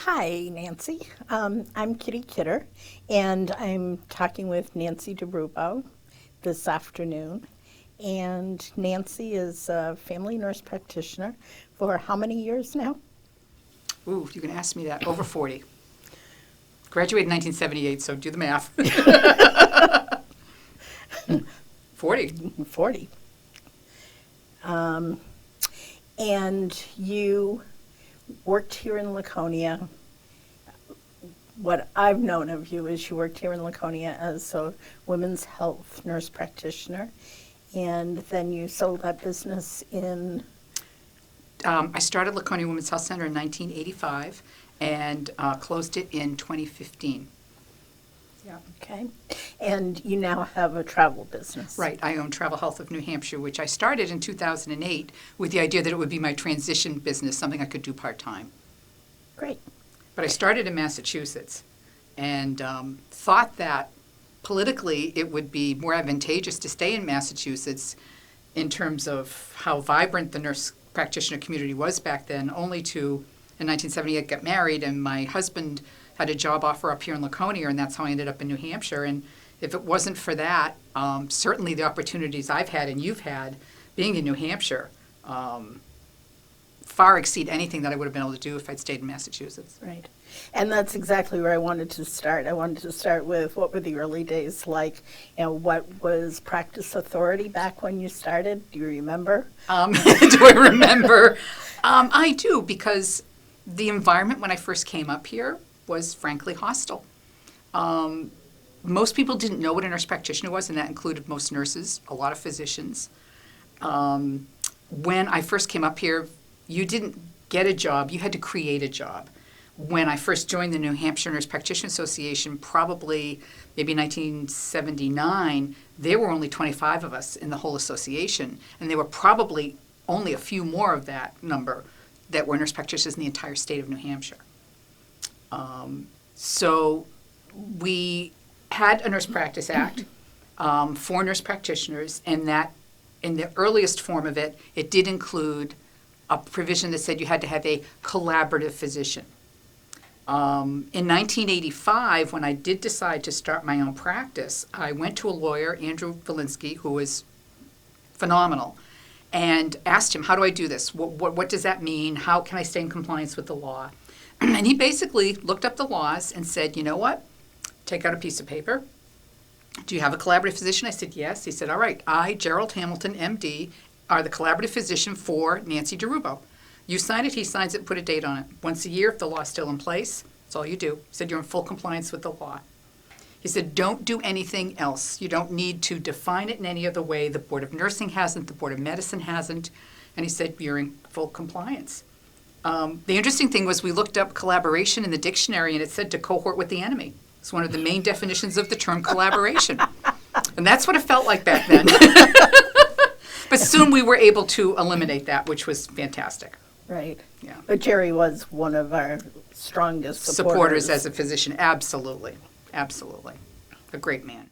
Hi, Nancy. I'm Kitty Kidder, and I'm talking with Nancy DeRubo this afternoon. And Nancy is a family nurse practitioner for how many years now? Ooh, you can ask me that. Over 40. Graduated in 1978, so do the math. 40. 40. And you worked here in Laconia. What I've known of you is you worked here in Laconia as a women's health nurse practitioner, and then you sold that business in, I started Laconia Women's Health Center in 1985 and closed it in 2015. Yeah. okay, and you now have a travel business. Right. I own Travel Health of New Hampshire, which I started in 2008 with the idea that it would be my transition business, something I could do part-time. Great. But I started in Massachusetts and thought that politically it would be more advantageous to stay in Massachusetts in terms of how vibrant the nurse practitioner community was back then, only to, in 1978, get married, and my husband had a job offer up here in Laconia, and that's how I ended up in New Hampshire. And if it wasn't for that, certainly the opportunities I've had and you've had being in New Hampshire far exceed anything that I would have been able to do if I'd stayed in Massachusetts. Right. And that's exactly where I wanted to start. I wanted to start with what were the early days like? What was practice authority back when you started? Do you remember? Do I remember? I do, because the environment when I first came up here was frankly hostile. Most people didn't know what a nurse practitioner was, and that included most nurses, a lot of physicians. When I first came up here, you didn't get a job, you had to create a job. When I first joined the New Hampshire Nurse Practitioner Association, probably maybe 1979, there were only 25 of us in the whole association, and there were probably only a few more of that number that were nurse practitioners in the entire state of New Hampshire. So we had a Nurse Practice Act for nurse practitioners, and that in the earliest form of it, it did include a provision that said you had to have a collaborative physician. In 1985, when I did decide to start my own practice, I went to a lawyer, Andrew Valinsky, who was phenomenal, and asked him, how do I do this? What does that mean? How can I stay in compliance with the law? And he basically looked up the laws and said, you know what? Take out a piece of paper. Do you have a collaborative physician? I said, yes. He said, all right, I, Gerald Hamilton, MD, are the collaborative physician for Nancy DeRubo. You sign it, he signs it, put a date on it. Once a year, if the law's still in place, that's all you do. He said, you're in full compliance with the law. He said, don't do anything else. You don't need to define it in any other way. The Board of Nursing hasn't, the Board of Medicine hasn't. And he said, you're in full compliance. The interesting thing was we looked up collaboration in the dictionary, and it said to cohort with the enemy. It's one of the main definitions of the term collaboration. And that's what it felt like back then. But soon we were able to eliminate that, which was fantastic. Right. Yeah. But Jerry was one of our strongest supporters. Supporters as a physician, absolutely. Absolutely. A great man.